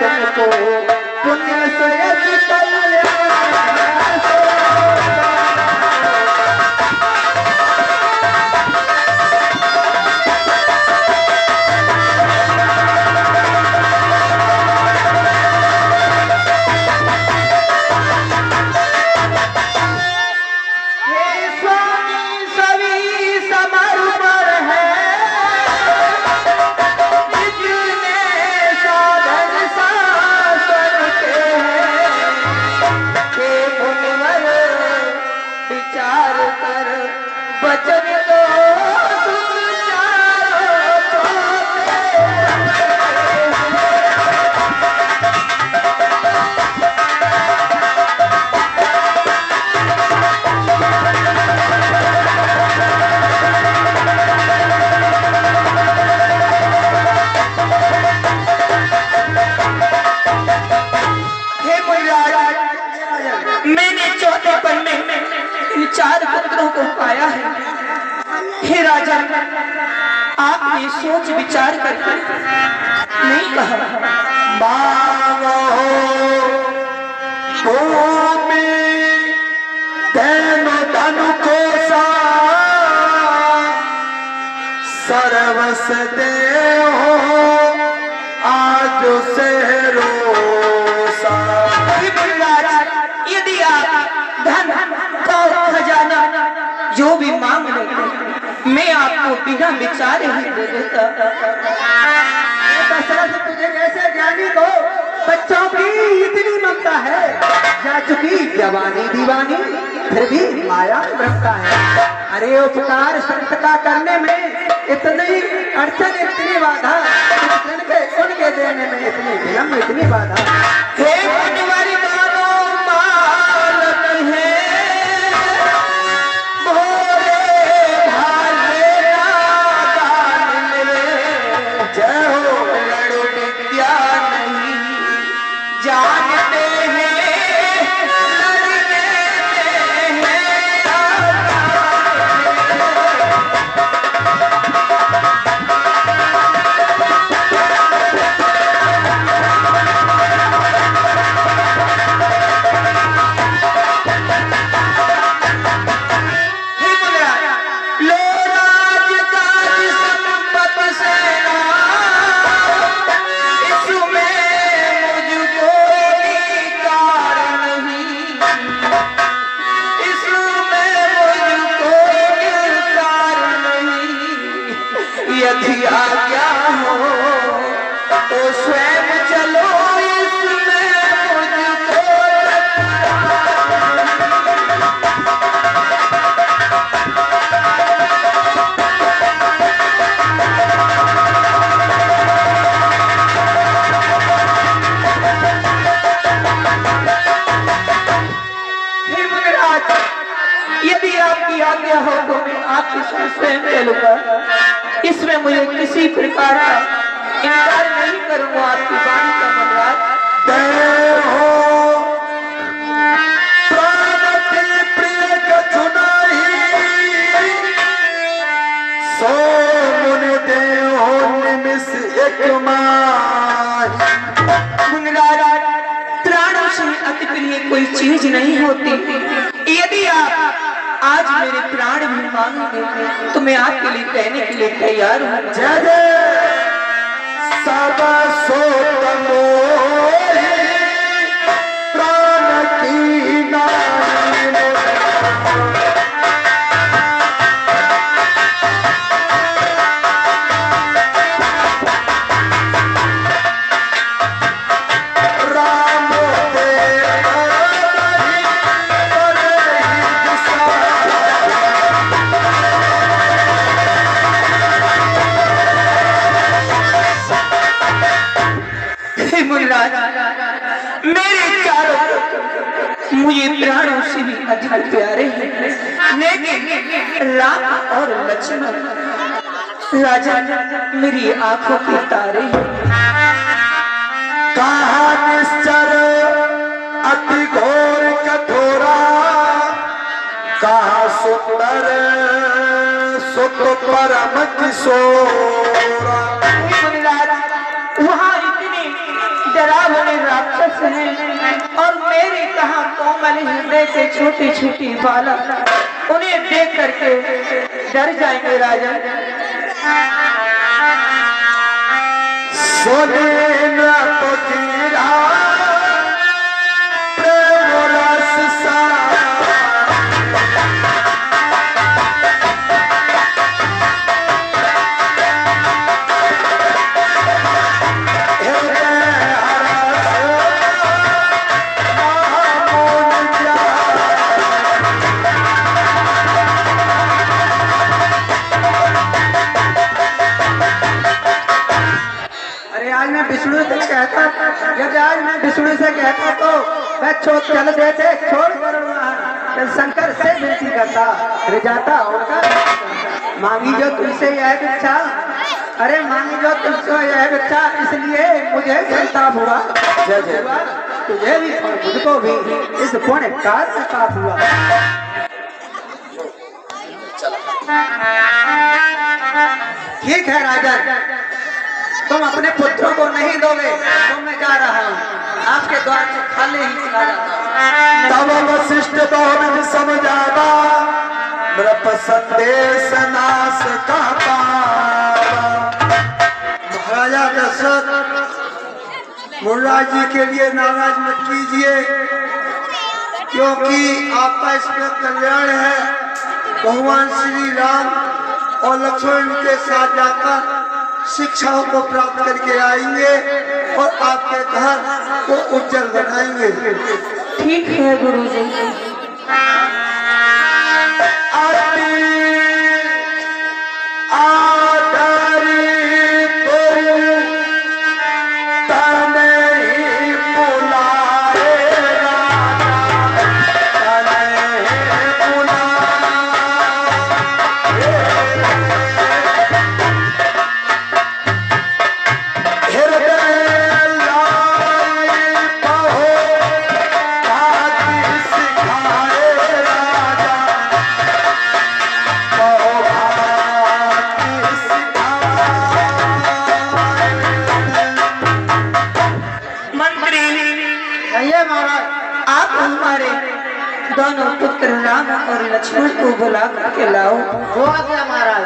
तुमको पुण्य से चार पुत्रों को पाया है। हे राजा, आपने सोच विचार करके नहीं कहा मांगो भूमि धन धन को सर्वस दे हो आज से रोसा। यदि आप धन खजाना जो भी मांग लेते, मैं आपको बिना विचारे ही दे देता। तुझे जैसे ज्ञानी को बच्चों की इतनी ममता है, जा चुकी जवानी दीवानी फिर भी माया रखता है। अरे उपकार संत का करने में इतनी अड़चन, इतनी बाधा, उनके देने में इतनी विलम्ब, इतनी बाधा। हे पुण्यवारी आज्ञा हो तो मैं आपके साथ स्वयं चलूंगा। इसमें मुझे किसी प्रकार का इनकार नहीं करूंगा। आपकी वाणी का मनराज प्राणों से अति प्रिय कोई चीज नहीं होती। यदि आप आज मेरे प्राण भी मांगेंगे तो मैं आपके लिए कहने के लिए तैयार हूँ। जय सब सोतमो प्राण की नानी मेरे चारों मुझे प्राणों से भी अधिक प्यारे हैं, लेकिन राम और लक्ष्मण राजा मेरी आंखों के तारे हैं। कहा निश्चर अति घोर कठोरा, कहा सुंदर सुत परम किशोरा। वहाँ इतने डरावने कोमल हृदय के छोटे छोटे बालक उन्हें देख करके डर जाएंगे राजा। सोने न तो तेरा प्रेम रस सा विष्णु से कहता, यदि आज मैं विष्णु से कहता तो मैं चल देते छोड़ कर शंकर से विनती करता, अरे जाता उनका मांगी जो तुझसे यह भिक्षा, अरे मांगी जो तुझसे यह भिक्षा, इसलिए मुझे संताप हुआ, तुझे भी और मुझको भी इस पुण्य काल से पाप हुआ। ठीक है राजा, तुम अपने पुत्रों को नहीं दोगे तो मैं जा रहा हूँ, आपके द्वार से खाली ही चला जाता। तब वशिष्ठ बहुविध समझावा, मृप संदेश नाश का पावा। महाराजा दशरथ, मुर्रा जी के लिए नाराज मत कीजिए, क्योंकि आपका इसमें कल्याण है। भगवान श्री राम और लक्ष्मण के साथ जाकर शिक्षाओं को प्राप्त करके आएंगे और आपके घर को उज्जवल बनाएंगे। ठीक है गुरुजी। आप हमारे दोनों पुत्र राम और लक्ष्मण को बुला के लाओ। वो आ गया महाराज।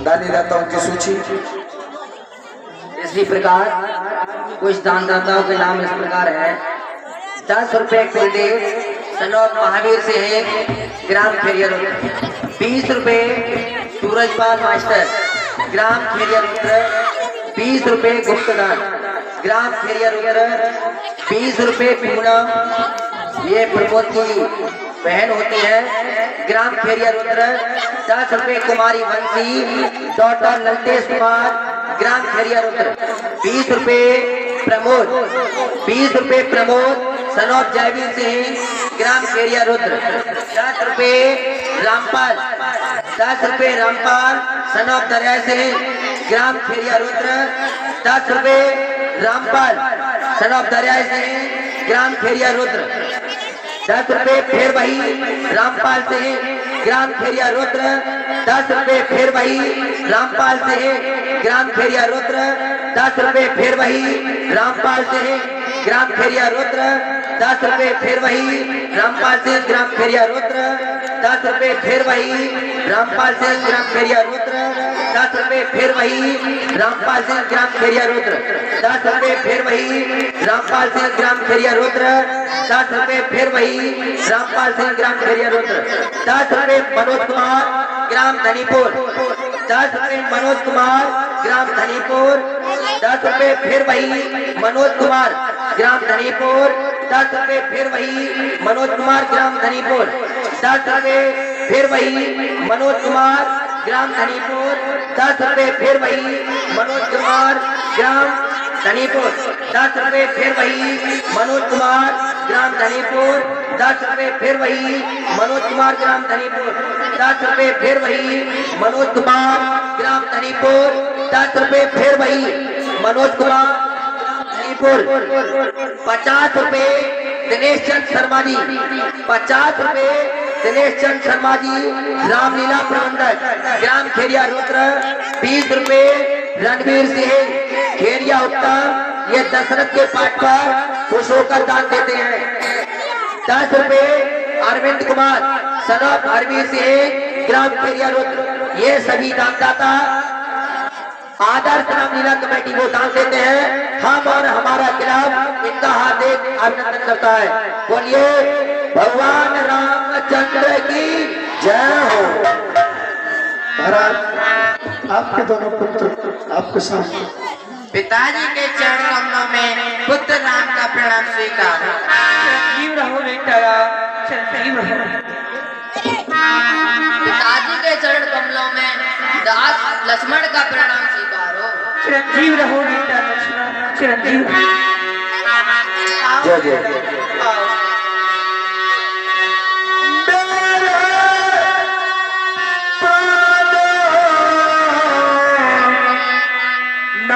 दानी दाताओं की सूची इसी प्रकार कुछ दानदाताओं के नाम इस प्रकार है। 10 रुपए कुलदेव सनौर महावीर से है, ग्राम खेरियर। 20 रुपए सूरजपाल मास्टर, ग्राम खेरियर। 20 रुपए गुप्तदान, ग्राम खेरियर। 20 रुपए पूनम, ये प्रमोद की बहन होती है, ग्राम खेरियर। 10 रुपए कुमारी वंशी, डॉक्टर ललतेश कुमार, ग्राम खेरियर। 20 रुपए प्रमोद, 20 रुपए प्रमोद सनौर जयवीर सिंह, ग्राम खेरिया रुद्र। 10 रुपए रामपाल, 10 रुपए रामपाल सनौर दरिया सिंह, ग्राम खेरिया रुद्र। 10 रुपए रामपाल सनौर दरिया सिंह, ग्राम खेरिया रुद्र। 10 रुपए फिर वही रामपाल सिंह, ग्राम खेरिया रुद्र। 10 रुपए फिर वही रामपाल सिंह, ग्राम खेरिया रुद्र। 10 रुपए फिर वही रामपाल सिंह, ग्राम खेरिया रुद्र। 10 रुपए फिर वही रामपाल सिंह, ग्राम खेरिया रुद्र। 10 रुपए फिर वही रामपाल सिंह, ग्राम खेरिया रुद्र। 10 रुपए फिर वही रामपाल सिंह, ग्राम खेरिया रुद्र। 10 रुपए फिर वही रामपाल सिंह, ग्राम खेरिया रुद्र। 10 रुपए फिर वही रामपाल सिंह, ग्राम खेरिया रुद्र। 10 रुपए मनोज कुमार, ग्राम धनीपुर। 10 रुपए मनोज कुमार, ग्राम धनीपुर। 10 रुपए फिर वही मनोज कुमार, ग्राम धनीपुर। 10 रुपए फिर वही मनोज कुमार, ग्राम धनीपुर। 10 रुपए फिर वही मनोज कुमार, ग्राम धनीपुर। 10 रुपए फिर वही मनोज कुमार, ग्राम धनीपुर। 10 रुपए फिर वही मनोज कुमार, ग्राम धनीपुर। 10 रुपए फिर वही मनोज कुमार, ग्राम धनीपुर। 10 रुपए फिर वही मनोज कुमार, ग्राम धनीपुर। 10 रुपए फिर वही मनोज कुमार, धनीपुर। 50 रुपए दिनेश चंद शर्मा जी, 50 रुपए दिनेश चंद शर्मा जी रामलीला प्रबंधक ग्राम खेरिया रुद्र 20 रुपए। रणवीर सिंह खेरिया उत्तम ये दशरथ के पाठ पर खुश होकर दान देते हैं। 10 रुपए अरविंद कुमार सनोप हरवीर सिंह ग्राम खेरिया रुद्र ये सभी दानदाता आदर्श रामलीला कमेटी को दान देते हैं। हम और हमारा क्लब इनका हार्दिक अभिनंदन करता है। बोलिए भगवान रामचंद्र की जय हो। महाराज आपके दोनों पुत्र आपके सामने पिताजी के चरण कमलों में पुत्र राम का प्रणाम स्वीकार। चिरंजीव रहो बेटा, चिरंजीव रहो। पिताजी के चरण कमलों में दास लक्ष्मण का प्रणाम स्वीकार हो। चिरंजीव रहो बेटा लक्ष्मण, चिरंजीव। जय जय।